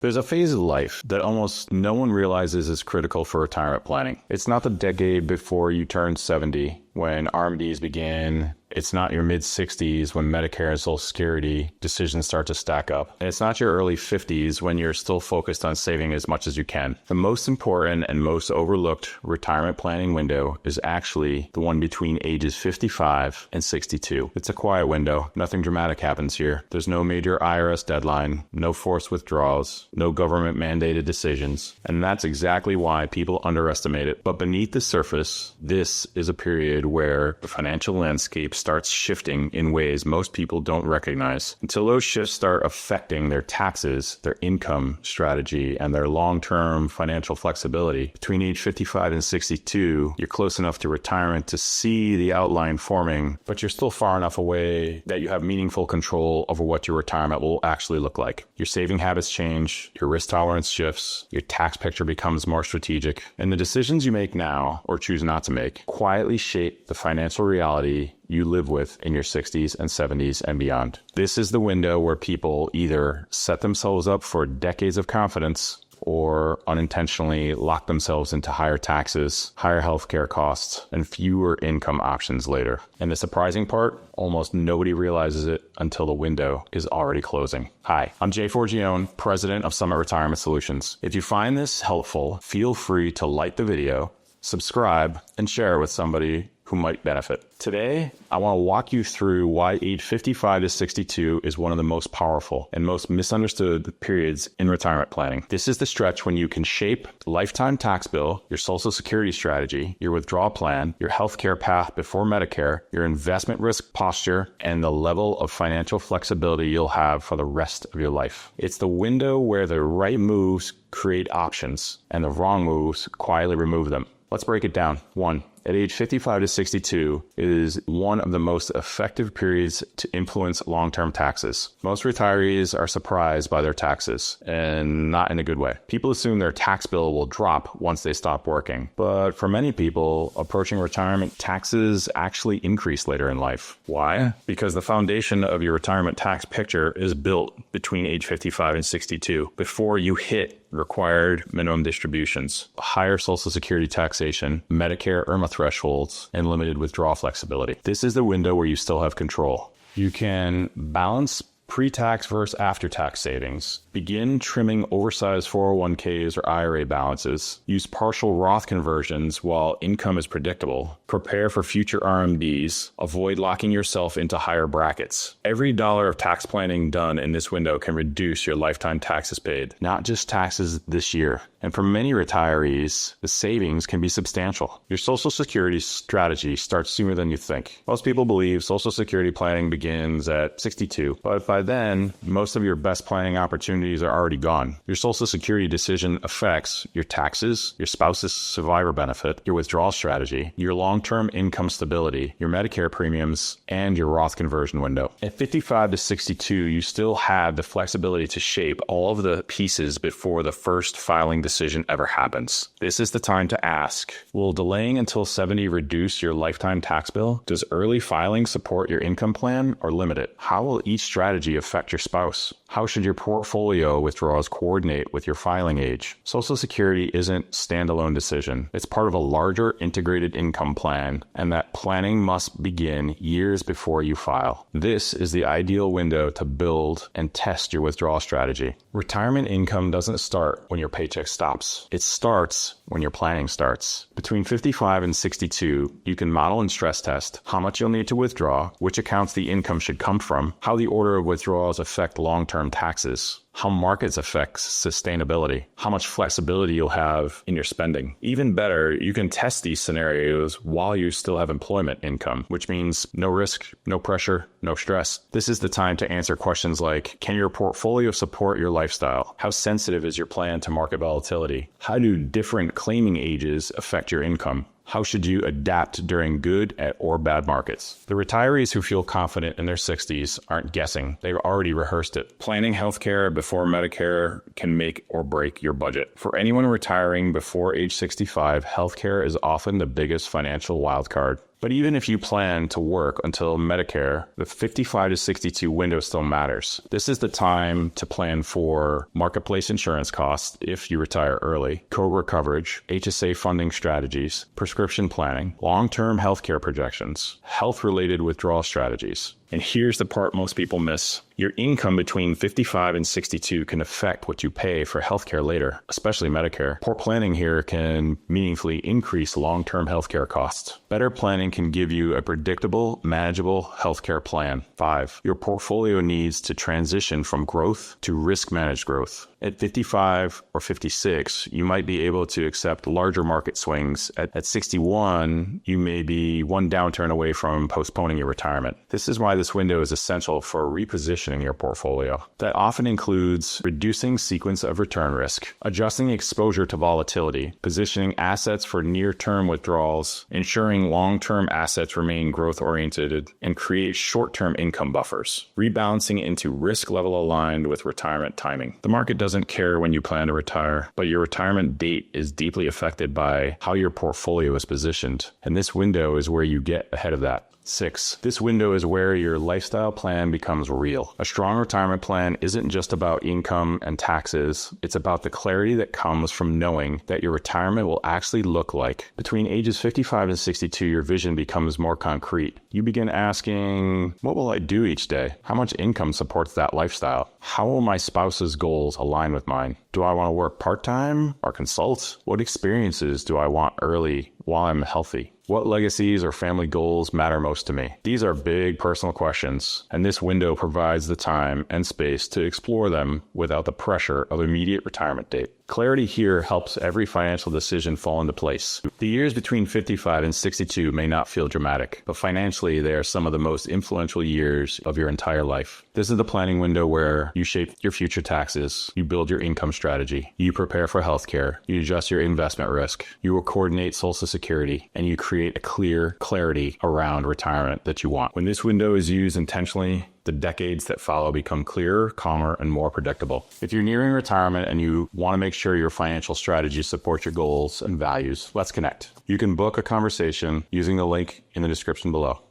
There's a phase of life that almost no one realizes is critical for retirement planning. It's not the decade before you turn 70 when RMDs begin. It's not your mid-60s when Medicare and Social Security decisions start to stack up. And it's not your early 50s when you're still focused on saving as much as you can. The most important and most overlooked retirement planning window is actually the one between ages 55 and 62. It's a quiet window. Nothing dramatic happens here. There's no major IRS deadline, no forced withdrawals, no government mandated decisions. And that's exactly why people underestimate it. But beneath the surface, this is a period where the financial landscape starts shifting in ways most people don't recognize. Until those shifts start affecting their taxes, their income strategy, and their long-term financial flexibility. Between age 55 and 62, you're close enough to retirement to see the outline forming, but you're still far enough away that you have meaningful control over what your retirement will actually look like. Your saving habits change, your risk tolerance shifts, your tax picture becomes more strategic, and the decisions you make now, or choose not to make, quietly shape the financial reality you live with in your 60s and 70s and beyond. This is the window where people either set themselves up for decades of confidence or unintentionally lock themselves into higher taxes, higher healthcare costs, and fewer income options later. And the surprising part, almost nobody realizes it until the window is already closing. Hi, I'm Jay Forgione, president of Summit Retirement Solutions. If you find this helpful, feel free to like the video, subscribe, and share it with somebody who might benefit. Today, I want to walk you through why age 55 to 62 is one of the most powerful and most misunderstood periods in retirement planning. This is the stretch when you can shape the lifetime tax bill, your Social Security strategy, your withdrawal plan, your healthcare path before Medicare, your investment risk posture, and the level of financial flexibility you'll have for the rest of your life. It's the window where the right moves create options and the wrong moves quietly remove them. Let's break it down. 1. At age 55 to 62 is one of the most effective periods to influence long-term taxes. Most retirees are surprised by their taxes, and not in a good way. People assume their tax bill will drop once they stop working. But for many people, approaching retirement, taxes actually increase later in life. Why? Because the foundation of your retirement tax picture is built between age 55 and 62 before you hit required minimum distributions, higher Social Security taxation, Medicare IRMA thresholds, and limited withdrawal flexibility. This is the window where you still have control. You can balance pre-tax versus after-tax savings, begin trimming oversized 401ks or IRA balances, use partial Roth conversions while income is predictable, prepare for future RMDs, avoid locking yourself into higher brackets. Every dollar of tax planning done in this window can reduce your lifetime taxes paid, not just taxes this year. And for many retirees, the savings can be substantial. Your Social Security strategy starts sooner than you think. Most people believe Social Security planning begins at 62, but by then, most of your best planning opportunities are already gone. Your Social Security decision affects your taxes, your spouse's survivor benefit, your withdrawal strategy, your long-term income stability, your Medicare premiums, and your Roth conversion window. At 55 to 62, you still have the flexibility to shape all of the pieces before the first filing decision ever happens. This is the time to ask, will delaying until 70 reduce your lifetime tax bill? Does early filing support your income plan or limit it? How will each strategy affect your spouse? How should your portfolio withdrawals coordinate with your filing age? Social Security isn't a standalone decision. It's part of a larger integrated income plan, and that planning must begin years before you file. This is the ideal window to build and test your withdrawal strategy. Retirement income doesn't start when your paycheck stops. It starts when your planning starts. Between 55 and 62, you can model and stress test how much you'll need to withdraw, which accounts the income should come from, how the order of withdrawals affect long-term taxes, how markets affect sustainability, how much flexibility you'll have in your spending. Even better, you can test these scenarios while you still have employment income, which means no risk, no pressure, no stress. This is the time to answer questions like, can your portfolio support your lifestyle? How sensitive is your plan to market volatility? How do different claiming ages affect your income? How should you adapt during good or bad markets? The retirees who feel confident in their 60s aren't guessing. They've already rehearsed it. Planning healthcare before Medicare can make or break your budget. For anyone retiring before age 65, healthcare is often the biggest financial wild card. But even if you plan to work until Medicare, the 55 to 62 window still matters. This is the time to plan for marketplace insurance costs if you retire early, COBRA coverage, HSA funding strategies, prescription planning, long-term healthcare projections, health-related withdrawal strategies. And here's the part most people miss. Your income between 55 and 62 can affect what you pay for healthcare later, especially Medicare. Poor planning here can meaningfully increase long-term healthcare costs. Better planning can give you a predictable, manageable healthcare plan. 5. Your portfolio needs to transition from growth to risk-managed growth. At 55 or 56, you might be able to accept larger market swings. At 61, you may be one downturn away from postponing your retirement. This is why this window is essential for repositioning your portfolio. That often includes reducing sequence of return risk, adjusting exposure to volatility, positioning assets for near-term withdrawals, ensuring long-term assets remain growth-oriented, and create short-term income buffers, rebalancing into risk level aligned with retirement timing. The market doesn't care when you plan to retire, but your retirement date is deeply affected by how your portfolio is positioned, and this window is where you get ahead of that. 6. This window is where your lifestyle plan becomes real. A strong retirement plan isn't just about income and taxes. It's about the clarity that comes from knowing that your retirement will actually look like. Between ages 55 and 62, your vision becomes more concrete. You begin asking, what will I do each day? How much income supports that lifestyle? How will my spouse's goals align with mine? Do I want to work part-time or consult? What experiences do I want early while I'm healthy? What legacies or family goals matter most to me? These are big personal questions, and this window provides the time and space to explore them without the pressure of immediate retirement date. Clarity here helps every financial decision fall into place. The years between 55 and 62 may not feel dramatic, but financially they are some of the most influential years of your entire life. This is the planning window where you shape your future taxes, you build your income strategy, you prepare for healthcare, you adjust your investment risk, you will coordinate Social Security, and you create a clear clarity around retirement that you want. When this window is used intentionally, the decades that follow become clearer, calmer, and more predictable. If you're nearing retirement and you want to make sure your financial strategy supports your goals and values, let's connect. You can book a conversation using the link in the description below.